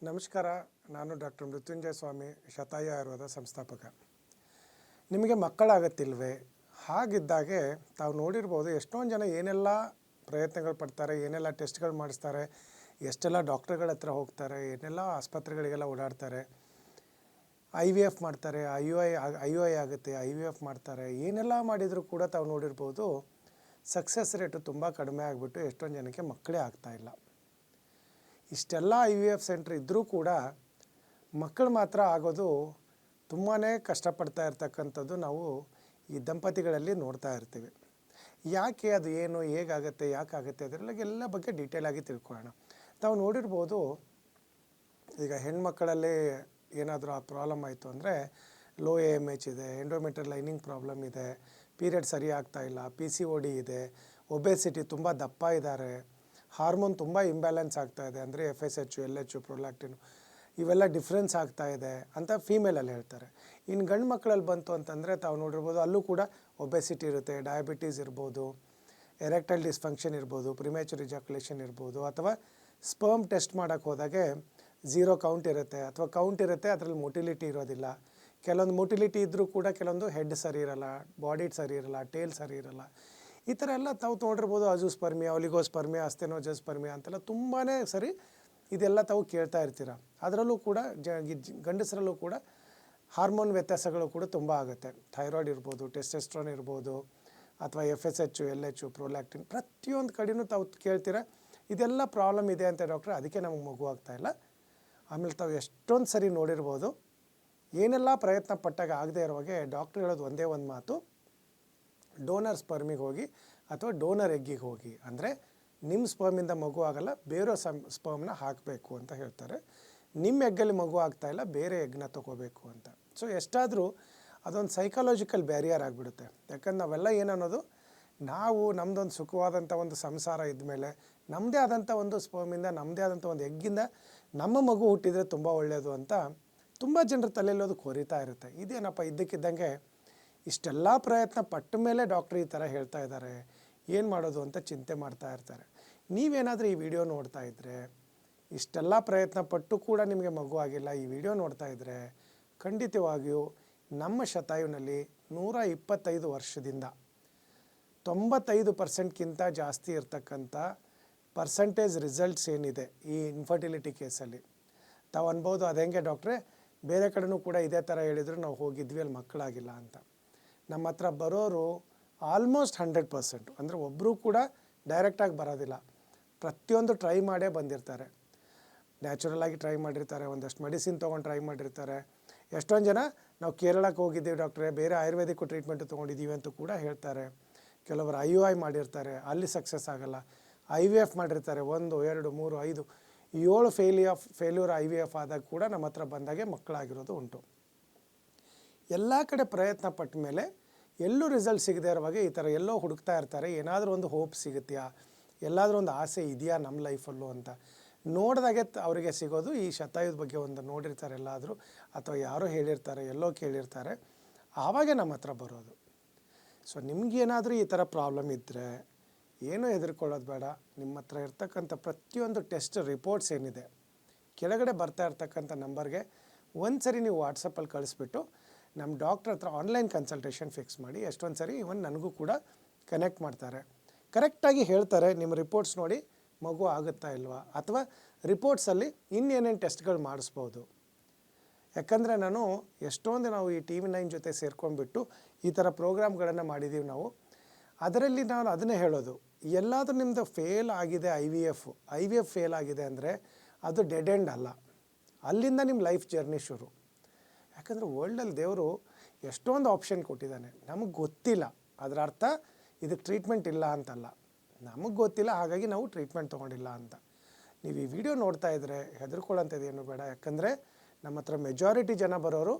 ನಮಸ್ಕಾರ. ನಾನು ಡಾಕ್ಟರ್ ಮೃತ್ಯುಂಜಯ ಸ್ವಾಮಿ, ಶತಾಯು ಆಯುರ್ವೇದ ಸಂಸ್ಥಾಪಕ. ನಿಮಗೆ ಮಕ್ಕಳಾಗತ್ತಿಲ್ವೇ? ಹಾಗಿದ್ದಾಗೆ ತಾವು ನೋಡಿರ್ಬೋದು, ಎಷ್ಟೊಂದು ಜನ ಏನೆಲ್ಲ ಪ್ರಯತ್ನಗಳು ಪಡ್ತಾರೆ, ಏನೆಲ್ಲ ಟೆಸ್ಟ್ಗಳು ಮಾಡಿಸ್ತಾರೆ, ಎಷ್ಟೆಲ್ಲ ಡಾಕ್ಟ್ರುಗಳ ಹತ್ರ ಹೋಗ್ತಾರೆ, ಏನೆಲ್ಲ ಆಸ್ಪತ್ರೆಗಳಿಗೆಲ್ಲ ಓಡಾಡ್ತಾರೆ. IVF ಮಾಡ್ತಾರೆ, IUI ಆಗುತ್ತೆ, IVF ಮಾಡ್ತಾರೆ, ಏನೆಲ್ಲ ಮಾಡಿದರೂ ಕೂಡ ತಾವು ನೋಡಿರ್ಬೋದು ಸಕ್ಸಸ್ ರೇಟು ತುಂಬ ಕಡಿಮೆ ಆಗಿಬಿಟ್ಟು ಎಷ್ಟೊಂದು ಜನಕ್ಕೆ ಮಕ್ಕಳೇ ಆಗ್ತಾಯಿಲ್ಲ. ಇಷ್ಟೆಲ್ಲ IVF ಸೆಂಟ್ರ್ ಇದ್ದರೂ ಕೂಡ ಮಕ್ಕಳು ಮಾತ್ರ ಆಗೋದು ತುಂಬಾ ಕಷ್ಟಪಡ್ತಾ ಇರ್ತಕ್ಕಂಥದ್ದು ನಾವು ಈ ದಂಪತಿಗಳಲ್ಲಿ ನೋಡ್ತಾ ಇರ್ತೀವಿ. ಯಾಕೆ, ಅದು ಏನು, ಹೇಗಾಗುತ್ತೆ, ಯಾಕಾಗುತ್ತೆ, ಅದರಲ್ಲೆಲ್ಲ ಬಗ್ಗೆ ಡೀಟೇಲಾಗಿ ತಿಳ್ಕೊಳ್ಳೋಣ. ತಾವು ನೋಡಿರ್ಬೋದು, ಈಗ ಹೆಣ್ಮಕ್ಕಳಲ್ಲಿ ಏನಾದರೂ ಆ ಪ್ರಾಬ್ಲಮ್ ಆಯಿತು ಅಂದರೆ ಲೋ AMH ಇದೆ, ಎಂಡೋಮೆಟ್ರಿಯಲ್ ಲೈನಿಂಗ್ ಪ್ರಾಬ್ಲಮ್ ಇದೆ, ಪೀರಿಯಡ್ ಸರಿ ಆಗ್ತಾಯಿಲ್ಲ, PCOD ಇದೆ, ಒಬೆಸಿಟಿ, ತುಂಬ ದಪ್ಪ ಇದ್ದಾರೆ, ಹಾರ್ಮೋನ್ ತುಂಬ ಇಂಬ್ಯಾಲೆನ್ಸ್ ಆಗ್ತಾಯಿದೆ, ಅಂದರೆ FSH, LH, ಪ್ರೊಲ್ಯಾಕ್ಟಿನ್ ಇವೆಲ್ಲ ಡಿಫ್ರೆನ್ಸ್ ಆಗ್ತಾಯಿದೆ ಅಂತ ಫೀಮೇಲಲ್ಲಿ ಹೇಳ್ತಾರೆ. ಇನ್ನು ಗಂಡು ಮಕ್ಕಳಲ್ಲಿ ಬಂತು ಅಂತಂದರೆ ತಾವು ನೋಡಿರ್ಬೋದು, ಅಲ್ಲೂ ಕೂಡ ಒಬೆಸಿಟಿ ಇರುತ್ತೆ, ಡಯಾಬಿಟೀಸ್ ಇರ್ಬೋದು, ಎರೆಕ್ಟೈಲ್ ಡಿಸ್ಫಂಕ್ಷನ್ ಇರ್ಬೋದು, ಪ್ರಿಮ್ಯಾಚುರ್ ಇಜಾಕ್ಯುಲೇಷನ್ ಇರ್ಬೋದು, ಅಥವಾ ಸ್ಪರ್ಮ್ ಟೆಸ್ಟ್ ಮಾಡೋಕ್ಕೆ ಹೋದಾಗೆ 0 ಕೌಂಟ್ ಇರುತ್ತೆ, ಅಥವಾ ಕೌಂಟ್ ಇರುತ್ತೆ ಅದರಲ್ಲಿ ಮೊಟಿಲಿಟಿ ಇರೋದಿಲ್ಲ. ಕೆಲವೊಂದು ಮೊಟಿಲಿಟಿ ಇದ್ದರೂ ಕೂಡ ಕೆಲವೊಂದು ಹೆಡ್ ಸರಿ ಇರೋಲ್ಲ, ಬಾಡಿ ಸರಿ ಇರೋಲ್ಲ, ಟೇಲ್ ಸರಿ ಇರೋಲ್ಲ. ಈ ಥರ ಎಲ್ಲ ತಾವು ನೋಡಿರ್ಬೋದು. ಅಜೂಸ್ಪರ್ಮಿಯಾ, ಒಲಿಗೋಸ್ಪರ್ಮಿಯಾ, ಅಸ್ಥೆನೋಜಸ್ಪರ್ಮಿಯಾ ಅಂತೆಲ್ಲ ತುಂಬಾ ಸರಿ ಇದೆಲ್ಲ ತಾವು ಕೇಳ್ತಾ ಇರ್ತೀರ. ಅದರಲ್ಲೂ ಕೂಡ ಗಂಡಸರಲ್ಲೂ ಕೂಡ ಹಾರ್ಮೋನ್ ವ್ಯತ್ಯಾಸಗಳು ಕೂಡ ತುಂಬ ಆಗುತ್ತೆ. ಥೈರಾಯ್ಡ್ ಇರ್ಬೋದು, ಟೆಸ್ಟೆಸ್ಟ್ರಾನ್ ಇರ್ಬೋದು, ಅಥವಾ FSH, LH, ಪ್ರೊಲ್ಯಾಕ್ಟಿನ್, ಪ್ರತಿಯೊಂದು ಕಡೆಯೂ ತಾವು ಕೇಳ್ತೀರ ಇದೆಲ್ಲ ಪ್ರಾಬ್ಲಮ್ ಇದೆ ಅಂತ ಡಾಕ್ಟ್ರೆ, ಅದಕ್ಕೆ ನಮಗೆ ಮಗು ಆಗ್ತಾಯಿಲ್ಲ. ಆಮೇಲೆ ತಾವು ಎಷ್ಟೊಂದು ಸರಿ ನೋಡಿರ್ಬೋದು, ಏನೆಲ್ಲ ಪ್ರಯತ್ನ ಪಟ್ಟಾಗ ಆಗದೆ ಇರುವಾಗೆ ಡಾಕ್ಟ್ರ್ ಹೇಳೋದು ಒಂದೇ ಒಂದು ಮಾತು, ಡೋನರ್ ಸ್ಪರ್ಮಿಗೆ ಹೋಗಿ ಅಥವಾ ಡೋನರ್ ಎಗ್ಗಿಗೆ ಹೋಗಿ, ಅಂದರೆ ನಿಮ್ಮ ಸ್ಪರ್ಮಿಂದ ಮಗು ಆಗಲ್ಲ, ಬೇರೆ ಸ್ಪರ್ಮ್ನ ಹಾಕಬೇಕು ಅಂತ ಹೇಳ್ತಾರೆ. ನಿಮ್ಮ ಎಗ್ಗಲ್ಲಿ ಮಗು ಆಗ್ತಾಯಿಲ್ಲ, ಬೇರೆ ಎಗ್ನ ತೊಗೋಬೇಕು ಅಂತ. ಸೊ ಎಷ್ಟಾದರೂ ಅದೊಂದು ಸೈಕಾಲಜಿಕಲ್ ಬ್ಯಾರಿಯರ್ ಆಗಿಬಿಡುತ್ತೆ. ಯಾಕಂದ್ರೆ ನಾವೆಲ್ಲ ಏನನ್ನೋದು, ನಾವು ನಮ್ಮದೊಂದು ಸುಖವಾದಂಥ ಒಂದು ಸಂಸಾರ ಇದ್ಮೇಲೆ ನಮ್ಮದೇ ಆದಂಥ ಒಂದು ಸ್ಪರ್ಮಿಂದ, ನಮ್ಮದೇ ಆದಂಥ ಒಂದು ಎಗ್ಗಿಂದ ನಮ್ಮ ಮಗು ಹುಟ್ಟಿದರೆ ತುಂಬ ಒಳ್ಳೆಯದು ಅಂತ ತುಂಬ ಜನರ ತಲೆಯಲ್ಲಿ ಅದು ಕೊರಿತಾ ಇರುತ್ತೆ. ಇದೇನಪ್ಪ, ಇದ್ದಕ್ಕಿದ್ದಂಗೆ ಇಷ್ಟೆಲ್ಲ ಪ್ರಯತ್ನ ಪಟ್ಟ ಮೇಲೆ ಡಾಕ್ಟ್ರ್ ಈ ಥರ ಹೇಳ್ತಾ ಇದ್ದಾರೆ, ಏನು ಮಾಡೋದು ಅಂತ ಚಿಂತೆ ಮಾಡ್ತಾ ಇರ್ತಾರೆ. ನೀವೇನಾದರೂ ಈ ವಿಡಿಯೋ ನೋಡ್ತಾ ಇದ್ದರೆ, ಇಷ್ಟೆಲ್ಲ ಪ್ರಯತ್ನ ಪಟ್ಟು ಕೂಡ ನಿಮಗೆ ಮಗು ಆಗಿಲ್ಲ, ಈ ವಿಡಿಯೋ ನೋಡ್ತಾ ಇದ್ದರೆ ಖಂಡಿತವಾಗಿಯೂ ನಮ್ಮ ಶತಾಯುನಲ್ಲಿ 125 ವರ್ಷದಿಂದ 95%ಕ್ಕಿಂತ ಜಾಸ್ತಿ ಇರ್ತಕ್ಕಂಥ ಪರ್ಸಂಟೇಜ್ ರಿಸಲ್ಟ್ಸ್ ಏನಿದೆ ಈ ಇನ್ಫರ್ಟಿಲಿಟಿ ಕೇಸಲ್ಲಿ, ತಾವು ಅನ್ಬೋದು ಅದು ಹೆಂಗೆ ಡಾಕ್ಟ್ರೇ, ಬೇರೆ ಕಡೆನೂ ಕೂಡ ಇದೇ ಥರ ಹೇಳಿದ್ರು ನಾವು ಹೋಗಿದ್ವಿ, ಅಲ್ಲಿ ಮಕ್ಕಳಾಗಿಲ್ಲ ಅಂತ. ನಮ್ಮ ಹತ್ರ ಬರೋರು ಆಲ್ಮೋಸ್ಟ್ 100%, ಅಂದರೆ ಒಬ್ಬರು ಕೂಡ ಡೈರೆಕ್ಟಾಗಿ ಬರೋದಿಲ್ಲ, ಪ್ರತಿಯೊಂದು ಟ್ರೈ ಮಾಡೇ ಬಂದಿರ್ತಾರೆ. ನ್ಯಾಚುರಲಾಗಿ ಟ್ರೈ ಮಾಡಿರ್ತಾರೆ, ಒಂದಷ್ಟು ಮೆಡಿಸಿನ್ ತೊಗೊಂಡು ಟ್ರೈ ಮಾಡಿರ್ತಾರೆ. ಎಷ್ಟೊಂದು ಜನ ನಾವು ಕೇರಳಕ್ಕೆ ಹೋಗಿದ್ದೀವಿ ಡಾಕ್ಟ್ರೇ, ಬೇರೆ ಆಯುರ್ವೇದಿಕ್ ಟ್ರೀಟ್ಮೆಂಟು ತೊಗೊಂಡಿದ್ದೀವಿ ಅಂತ ಕೂಡ ಹೇಳ್ತಾರೆ. ಕೆಲವರು IUI ಮಾಡಿರ್ತಾರೆ, ಅಲ್ಲಿ ಸಕ್ಸಸ್ ಆಗೋಲ್ಲ. IVF ಮಾಡಿರ್ತಾರೆ, 1, 2, 3, 5, 7 ಫೇಲ್ಯೂರ್ IVF ಆದಾಗ ಕೂಡ ನಮ್ಮ ಹತ್ರ ಬಂದಾಗೆ ಮಕ್ಕಳಾಗಿರೋದು ಉಂಟು. ಎಲ್ಲ ಕಡೆ ಪ್ರಯತ್ನ ಪಟ್ಟ ಮೇಲೆ ಎಲ್ಲೂ ರಿಸಲ್ಟ್ ಸಿಗದೇ ಇರುವಾಗ ಈ ಥರ ಎಲ್ಲೋ ಹುಡುಕ್ತಾ ಇರ್ತಾರೆ, ಏನಾದರೂ ಒಂದು ಹೋಪ್ ಸಿಗುತ್ತೆಯಾ, ಎಲ್ಲಾದರೂ ಒಂದು ಆಸೆ ಇದೆಯಾ ನಮ್ಮ ಲೈಫಲ್ಲೂ ಅಂತ. ನೋಡಿದಾಗೆ ಅವರಿಗೆ ಸಿಗೋದು ಈ ಶತಾಯುದ ಬಗ್ಗೆ ಒಂದು ನೋಡಿರ್ತಾರೆ ಎಲ್ಲಾದರೂ, ಅಥವಾ ಯಾರೋ ಹೇಳಿರ್ತಾರೆ, ಎಲ್ಲೋ ಕೇಳಿರ್ತಾರೆ, ಆವಾಗೆ ನಮ್ಮ ಹತ್ರ ಬರೋದು. ಸೊ ನಿಮಗೇನಾದರೂ ಈ ಥರ ಪ್ರಾಬ್ಲಮ್ ಇದ್ದರೆ ಏನೂ ಹೆದರ್ಕೊಳ್ಳೋದು ಬೇಡ. ನಿಮ್ಮ ಹತ್ರ ಇರ್ತಕ್ಕಂಥ ಪ್ರತಿಯೊಂದು ಟೆಸ್ಟ್ ರಿಪೋರ್ಟ್ಸ್ ಏನಿದೆ ಕೆಳಗಡೆ ಬರ್ತಾ ಇರ್ತಕ್ಕಂಥ ನಂಬರ್ಗೆ ಒಂದು ಸರಿ ನೀವು ವಾಟ್ಸಪ್ಪಲ್ಲಿ ಕಳಿಸ್ಬಿಟ್ಟು ನಮ್ಮ ಡಾಕ್ಟ್ರ್ ಹತ್ರ ಆನ್ಲೈನ್ ಕನ್ಸಲ್ಟೇಷನ್ ಫಿಕ್ಸ್ ಮಾಡಿ. ಎಷ್ಟೊಂದು ಸರಿ ಇವನ್ ನನಗೂ ಕೂಡ ಕನೆಕ್ಟ್ ಮಾಡ್ತಾರೆ, ಕರೆಕ್ಟಾಗಿ ಹೇಳ್ತಾರೆ ನಿಮ್ಮ ರಿಪೋರ್ಟ್ಸ್ ನೋಡಿ ಮಗು ಆಗುತ್ತಾ ಇಲ್ವಾ, ಅಥವಾ ರಿಪೋರ್ಟ್ಸಲ್ಲಿ ಇನ್ನೇನೇನು ಟೆಸ್ಟ್ಗಳು ಮಾಡಿಸ್ಬೋದು. ಯಾಕಂದರೆ ನಾವು ಈ TV9 ಜೊತೆ ಸೇರ್ಕೊಂಡ್ಬಿಟ್ಟು ಈ ಥರ ಪ್ರೋಗ್ರಾಮ್ಗಳನ್ನು ಮಾಡಿದ್ದೀವಿ ನಾವು. ಅದರಲ್ಲಿ ನಾನು ಅದನ್ನೇ ಹೇಳೋದು, ಎಲ್ಲಾದರೂ ನಿಮ್ಮದು ಫೇಲ್ ಆಗಿದೆ, IVF ಫೇಲ್ ಆಗಿದೆ ಅಂದರೆ ಅದು ಡೆಡ್ ಎಂಡ್ ಅಲ್ಲ, ಅಲ್ಲಿಂದ ನಿಮ್ಮ ಲೈಫ್ ಜರ್ನಿ ಶುರು. ಯಾಕಂದರೆ ವರ್ಲ್ಡಲ್ಲಿ ದೇವರು ಎಷ್ಟೊಂದು ಆಪ್ಷನ್ ಕೊಟ್ಟಿದ್ದಾನೆ, ನಮಗೆ ಗೊತ್ತಿಲ್ಲ, ಅದರ ಅರ್ಥ ಇದಕ್ಕೆ ಟ್ರೀಟ್ಮೆಂಟ್ ಇಲ್ಲ ಅಂತಲ್ಲ, ನಮಗೆ ಗೊತ್ತಿಲ್ಲ ಹಾಗಾಗಿ ನಾವು ಟ್ರೀಟ್ಮೆಂಟ್ ತೊಗೊಂಡಿಲ್ಲ ಅಂತ. ನೀವು ಈ ವಿಡಿಯೋ ನೋಡ್ತಾ ಇದ್ದರೆ ಹೆದರ್ಕೊಳ್ಳೋಂಥದ್ದು ಏನು ಬೇಡ. ಯಾಕಂದರೆ ನಮ್ಮ ಹತ್ರ ಮೆಜಾರಿಟಿ ಜನ ಬರೋರು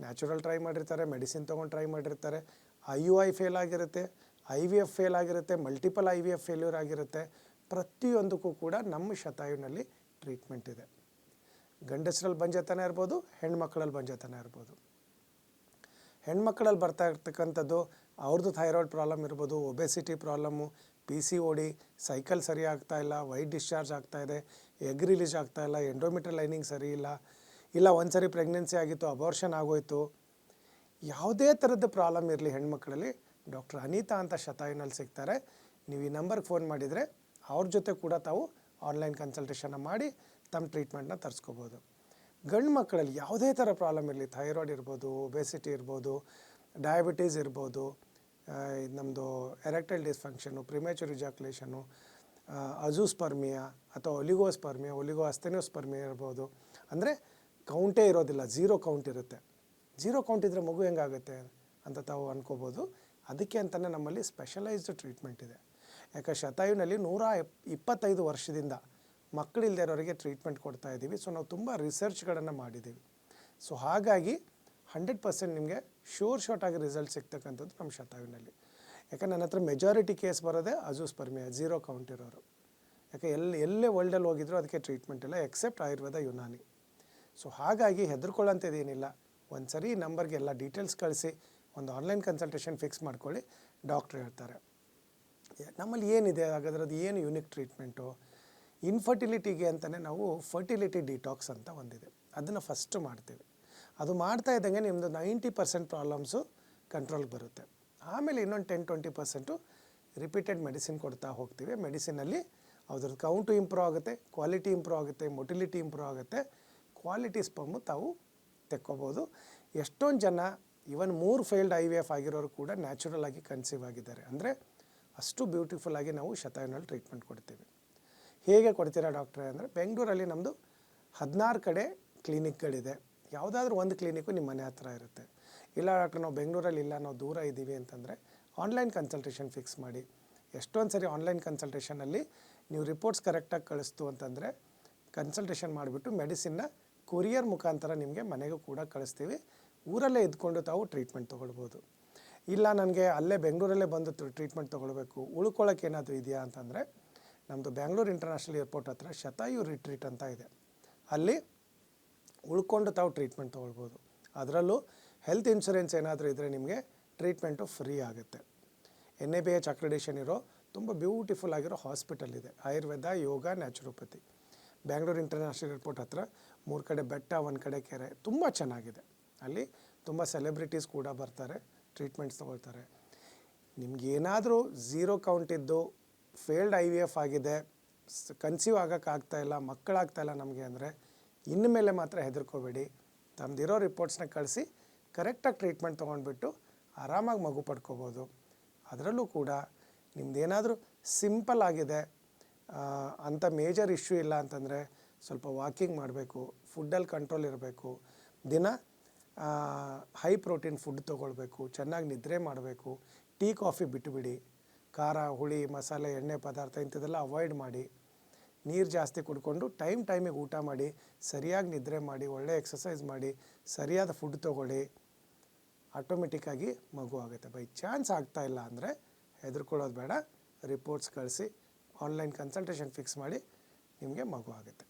ನ್ಯಾಚುರಲ್ ಟ್ರೈ ಮಾಡಿರ್ತಾರೆ, ಮೆಡಿಸಿನ್ ತೊಗೊಂಡು ಟ್ರೈ ಮಾಡಿರ್ತಾರೆ, IUI ಫೇಲ್ ಆಗಿರುತ್ತೆ, IVF ಫೇಲ್ ಆಗಿರುತ್ತೆ, ಮಲ್ಟಿಪಲ್ IVF ಫೇಲ್ಯೂರ್ ಆಗಿರುತ್ತೆ. ಪ್ರತಿಯೊಂದಕ್ಕೂ ಕೂಡ ನಮ್ಮ ಶತಾಯುನಲ್ಲಿ ಟ್ರೀಟ್ಮೆಂಟ್ ಇದೆ. ಗಂಡಸರಲ್ಲಿ ಬಂಜತನ ಇರ್ಬೋದು, ಹೆಣ್ಮಕ್ಳಲ್ಲಿ ಬಂಜತನ ಇರ್ಬೋದು. ಹೆಣ್ಮಕ್ಳಲ್ಲಿ ಬರ್ತಾ ಇರ್ತಕ್ಕಂಥದ್ದು ಅವ್ರದ್ದು ಥೈರಾಯ್ಡ್ ಪ್ರಾಬ್ಲಮ್ ಇರ್ಬೋದು, ಒಬೆಸಿಟಿ ಪ್ರಾಬ್ಲಮ್ಮು, PCOD, ಸೈಕಲ್ ಸರಿ ಆಗ್ತಾ ಇಲ್ಲ, ವೈಟ್ ಡಿಸ್ಚಾರ್ಜ್ ಆಗ್ತಾ ಇದೆ, ಎಗ್ ರಿಲೀಸ್ ಆಗ್ತಾ ಇಲ್ಲ, ಎಂಡೋಮೆಟ್ರಿಯಲ್ ಲೈನಿಂಗ್ ಸರಿ ಇಲ್ಲ ಒಂದು ಸರಿ ಪ್ರೆಗ್ನೆನ್ಸಿ ಆಗಿತ್ತು, ಅಬೋರ್ಷನ್ ಆಗೋಯ್ತು, ಯಾವುದೇ ಥರದ್ದು ಪ್ರಾಬ್ಲಮ್ ಇರಲಿ ಹೆಣ್ಮಕ್ಳಲ್ಲಿ ಡಾಕ್ಟರ್ ಅನಿತಾ ಅಂತ ಶತಾಯುನಲ್ಲಿ ಸಿಗ್ತಾರೆ. ನೀವು ಈ ನಂಬರ್ಗೆ ಫೋನ್ ಮಾಡಿದರೆ ಅವ್ರ ಜೊತೆ ಕೂಡ ತಾವು ಆನ್ಲೈನ್ ಕನ್ಸಲ್ಟೇಷನ್ನ ಮಾಡಿ ತಮ್ಮ ಟ್ರೀಟ್ಮೆಂಟ್ನ ತರಿಸ್ಕೋಬೋದು. ಗಂಡು ಮಕ್ಕಳಲ್ಲಿ ಯಾವುದೇ ಥರ ಪ್ರಾಬ್ಲಮ್ ಇರಲಿ, ಥೈರಾಯ್ಡ್ ಇರ್ಬೋದು, ಒಬೆಸಿಟಿ ಇರ್ಬೋದು, ಡಯಾಬಿಟೀಸ್ ಇರ್ಬೋದು, ನಮ್ಮದು ಎರೆಕ್ಟೈಲ್ ಡಿಸ್ಫಂಕ್ಷನು, ಪ್ರಿಮೇಚುರ್ ಇಜಾಕ್ಯುಲೇಷನು, ಅಜೂಸ್ಪರ್ಮಿಯಾ ಅಥವಾ ಒಲಿಗೋ ಅಸ್ಥೆನೋಸ್ಪರ್ಮಿಯಾ ಇರ್ಬೋದು. ಅಂದರೆ ಕೌಂಟೇ ಇರೋದಿಲ್ಲ, ಝೀರೋ ಕೌಂಟ್ ಇರುತ್ತೆ. ಝೀರೋ ಕೌಂಟ್ ಇದ್ದರೆ ಮಗು ಹೆಂಗಾಗುತ್ತೆ ಅಂತ ತಾವು ಅನ್ಕೋಬೋದು. ಅದಕ್ಕೆ ಅಂತಲೇ ನಮ್ಮಲ್ಲಿ ಸ್ಪೆಷಲೈಸ್ಡ್ ಟ್ರೀಟ್ಮೆಂಟ್ ಇದೆ. ಯಾಕೆ ಶತಾಯುನಲ್ಲಿ 125 ವರ್ಷದಿಂದ ಮಕ್ಕಳಿಲ್ಲದೆ ಇರೋರಿಗೆ ಟ್ರೀಟ್ಮೆಂಟ್ ಕೊಡ್ತಾ ಇದ್ದೀವಿ. ಸೊ ನಾವು ತುಂಬ ರಿಸರ್ಚ್ಗಳನ್ನು ಮಾಡಿದ್ದೀವಿ. ಸೊ ಹಾಗಾಗಿ 100% ನಿಮಗೆ ಶಾರ್ಟ್ ಆಗಿ ರಿಸಲ್ಟ್ ಸಿಗ್ತಕ್ಕಂಥದ್ದು ನಮ್ಮ ಶತಾಯುನಲ್ಲಿ. ಯಾಕೆ ನನ್ನ ಹತ್ರ ಮೆಜಾರಿಟಿ ಕೇಸ್ ಬರೋದೇ ಅಜೂಸ್ಪರ್ಮಿಯಾ, ಝೀರೋ ಕೌಂಟ್ ಇರೋರು. ಯಾಕೆ ಎಲ್ಲೇ ವರ್ಲ್ಡಲ್ಲಿ ಹೋಗಿದ್ರು ಅದಕ್ಕೆ ಟ್ರೀಟ್ಮೆಂಟ್ ಇಲ್ಲ ಎಕ್ಸೆಪ್ಟ್ ಆಯುರ್ವೇದ, ಯುನಾನಿ. ಸೊ ಹಾಗಾಗಿ ಹೆದರ್ಕೊಳ್ಳೋಂಥದ್ದೇನಿಲ್ಲ. ಒಂದು ಸರಿ ಈ ನಂಬರ್ಗೆ ಎಲ್ಲ ಡೀಟೇಲ್ಸ್ ಕಳಿಸಿ ಒಂದು ಆನ್ಲೈನ್ ಕನ್ಸಲ್ಟೇಷನ್ ಫಿಕ್ಸ್ ಮಾಡ್ಕೊಳ್ಳಿ, ಡಾಕ್ಟ್ರ್ ಹೇಳ್ತಾರೆ. ನಮ್ಮಲ್ಲಿ ಏನಿದೆ ಹಾಗಾದ್ರೆ ಅದು ಏನು ಯೂನಿಕ್ ಟ್ರೀಟ್ಮೆಂಟು? ಇನ್ಫರ್ಟಿಲಿಟಿಗೆ ಅಂತಲೇ ನಾವು ಫರ್ಟಿಲಿಟಿ ಡಿಟಾಕ್ಸ್ ಅಂತ ಒಂದಿದೆ, ಅದನ್ನು ಫಸ್ಟು ಮಾಡ್ತೀವಿ. ಅದು ಮಾಡ್ತಾ ಇದ್ದಂಗೆ ನಿಮ್ಮದು 90% ಪ್ರಾಬ್ಲಮ್ಸು ಕಂಟ್ರೋಲ್ಗೆ ಬರುತ್ತೆ. ಆಮೇಲೆ ಇನ್ನೊಂದು 10-20% ರಿಪೀಟೆಡ್ ಮೆಡಿಸಿನ್ ಕೊಡ್ತಾ ಹೋಗ್ತೀವಿ. ಮೆಡಿಸಿನಲ್ಲಿ ಅದ್ರದ್ದು ಕೌಂಟು ಇಂಪ್ರೂವ್ ಆಗುತ್ತೆ, ಕ್ವಾಲಿಟಿ ಇಂಪ್ರೂವ್ ಆಗುತ್ತೆ, ಮೊಟಿಲಿಟಿ ಇಂಪ್ರೂವ್ ಆಗುತ್ತೆ, ಕ್ವಾಲಿಟಿ ಸ್ಪಮ್ಮು ತಾವು ತೆಕ್ಕೋಬೋದು. ಎಷ್ಟೊಂದು ಜನ ಇವನ್ 3 ಫೇಲ್ಡ್ IVF ಆಗಿರೋರು ಕೂಡ ನ್ಯಾಚುರಲ್ ಆಗಿ ಕನ್ಸೀವ್ ಆಗಿದ್ದಾರೆ. ಅಂದರೆ ಅಷ್ಟು ಬ್ಯೂಟಿಫುಲ್ಲಾಗಿ ನಾವು ಶತಾಯುನಲ್ಲಿ ಟ್ರೀಟ್ಮೆಂಟ್ ಕೊಡ್ತೀವಿ. ಹೇಗೆ ಕೊಡ್ತೀರಾ ಡಾಕ್ಟ್ರೇ ಅಂದರೆ, ಬೆಂಗಳೂರಲ್ಲಿ ನಮ್ಮದು 16 ಕಡೆ ಕ್ಲಿನಿಕ್ಗಳಿದೆ. ಯಾವುದಾದ್ರೂ ಒಂದು ಕ್ಲಿನಿಕ್ಕು ನಿಮ್ಮ ಮನೆ ಹತ್ರ ಇರುತ್ತೆ. ಇಲ್ಲ ಡಾಕ್ಟ್ರ್ ನಾವು ಬೆಂಗಳೂರಲ್ಲಿ ಇಲ್ಲ, ನಾವು ದೂರ ಇದ್ದೀವಿ ಅಂತಂದರೆ ಆನ್ಲೈನ್ ಕನ್ಸಲ್ಟೇಷನ್ ಫಿಕ್ಸ್ ಮಾಡಿ. ಎಷ್ಟೊಂದು ಸರಿ ಆನ್ಲೈನ್ ಕನ್ಸಲ್ಟೇಷನಲ್ಲಿ ನೀವು ರಿಪೋರ್ಟ್ಸ್ ಕರೆಕ್ಟಾಗಿ ಕಳಿಸ್ತು ಅಂತಂದರೆ ಕನ್ಸಲ್ಟೇಷನ್ ಮಾಡಿಬಿಟ್ಟು ಮೆಡಿಸಿನ್ನ ಕೊರಿಯರ್ ಮುಖಾಂತರ ನಿಮಗೆ ಮನೆಗೂ ಕೂಡ ಕಳಿಸ್ತೀವಿ. ಊರಲ್ಲೇ ಇದ್ಕೊಂಡು ತಾವು ಟ್ರೀಟ್ಮೆಂಟ್ ತೊಗೊಳ್ಬೋದು. ಇಲ್ಲ ನನಗೆ ಅಲ್ಲೇ ಬೆಂಗಳೂರಲ್ಲೇ ಬಂದು ಟ್ರೀಟ್ಮೆಂಟ್ ತೊಗೊಳ್ಬೇಕು, ಉಳ್ಕೊಳ್ಳೋಕೆ ಏನಾದರೂ ಇದೆಯಾ ಅಂತಂದರೆ, ನಮ್ಮದು ಬ್ಯಾಂಗ್ಳೂರು ಇಂಟರ್ನ್ಯಾಷನಲ್ ಏರ್ಪೋರ್ಟ್ ಹತ್ರ ಶತಾಯು ರಿಟ್ರೀಟ್ ಅಂತ ಇದೆ. ಅಲ್ಲಿ ಉಳ್ಕೊಂಡು ತಾವು ಟ್ರೀಟ್ಮೆಂಟ್ ತೊಗೊಳ್ಬೋದು. ಅದರಲ್ಲೂ ಹೆಲ್ತ್ ಇನ್ಶೂರೆನ್ಸ್ ಏನಾದರೂ ಇದ್ದರೆ ನಿಮಗೆ ಟ್ರೀಟ್ಮೆಂಟು ಫ್ರೀ ಆಗುತ್ತೆ. NABH ಅಕ್ರೆಡಿಷನ್ ಇರೋ ತುಂಬ ಬ್ಯೂಟಿಫುಲ್ ಆಗಿರೋ ಹಾಸ್ಪಿಟಲ್ ಇದೆ, ಆಯುರ್ವೇದ, ಯೋಗ, ನ್ಯಾಚುರೋಪತಿ. ಬ್ಯಾಂಗ್ಳೂರು ಇಂಟರ್ನ್ಯಾಷನಲ್ ಏರ್ಪೋರ್ಟ್ ಹತ್ರ 3 ಕಡೆ ಬೆಟ್ಟ, 1 ಕಡೆ ಕೆರೆ, ತುಂಬ ಚೆನ್ನಾಗಿದೆ. ಅಲ್ಲಿ ತುಂಬ ಸೆಲೆಬ್ರಿಟೀಸ್ ಕೂಡ ಬರ್ತಾರೆ, ಟ್ರೀಟ್ಮೆಂಟ್ಸ್ ತೊಗೊಳ್ತಾರೆ. ನಿಮಗೇನಾದರೂ ಝೀರೋ ಕೌಂಟ್ ಇದ್ದು ಫೇಲ್ಡ್ IVF ಆಗಿದೆ, ಕನ್ಸೀವ್ ಆಗೋಕ್ಕಾಗ್ತಾಯಿಲ್ಲ, ಮಕ್ಕಳಾಗ್ತಾಯಿಲ್ಲ ನಮಗೆ ಅಂದರೆ ಇನ್ಮೇಲೆ ಮಾತ್ರ ಹೆದರ್ಕೋಬೇಡಿ. ತಮ್ಮದಿರೋ ರಿಪೋರ್ಟ್ಸ್ನ ಕಳಿಸಿ ಕರೆಕ್ಟಾಗಿ ಟ್ರೀಟ್ಮೆಂಟ್ ತೊಗೊಂಡ್ಬಿಟ್ಟು ಆರಾಮಾಗಿ ಮಗು ಪಡ್ಕೋಬೋದು. ಅದರಲ್ಲೂ ಕೂಡ ನಿಮ್ಮದೇನಾದರೂ ಸಿಂಪಲ್ ಆಗಿದೆ, ಅಂಥ ಮೇಜರ್ ಇಶ್ಯೂ ಇಲ್ಲ ಅಂತಂದರೆ ಸ್ವಲ್ಪ ವಾಕಿಂಗ್ ಮಾಡಬೇಕು, ಫುಡ್ಡಲ್ಲಿ ಕಂಟ್ರೋಲ್ ಇರಬೇಕು, ದಿನ ಹೈ ಪ್ರೋಟೀನ್ ಫುಡ್ ತೊಗೊಳ್ಬೇಕು, ಚೆನ್ನಾಗಿ ನಿದ್ರೆ ಮಾಡಬೇಕು, ಟೀ ಕಾಫಿ ಬಿಟ್ಟುಬಿಡಿ, ಖಾರ, ಹುಳಿ, ಮಸಾಲೆ, ಎಣ್ಣೆ ಪದಾರ್ಥ ಇಂಥದ್ದೆಲ್ಲ ಅವಾಯ್ಡ್ ಮಾಡಿ, ನೀರು ಜಾಸ್ತಿ ಕುಡ್ಕೊಂಡು ಟೈಮಿಗೆ ಊಟ ಮಾಡಿ, ಸರಿಯಾಗಿ ನಿದ್ರೆ ಮಾಡಿ, ಒಳ್ಳೆ ಎಕ್ಸಸೈಸ್ ಮಾಡಿ, ಸರಿಯಾದ ಫುಡ್ ತೊಗೊಳ್ಳಿ, ಆಟೋಮೆಟಿಕ್ಕಾಗಿ ಮಗು ಆಗುತ್ತೆ. ಬೈ ಚಾನ್ಸ್ ಆಗ್ತಾಯಿಲ್ಲ ಅಂದರೆ ಹೆದರ್ಕೊಳ್ಳೋದು ಬೇಡ, ರಿಪೋರ್ಟ್ಸ್ ಕಳಿಸಿ ಆನ್ಲೈನ್ ಕನ್ಸಲ್ಟೇಷನ್ ಫಿಕ್ಸ್ ಮಾಡಿ ನಿಮಗೆ ಮಗು ಆಗುತ್ತೆ.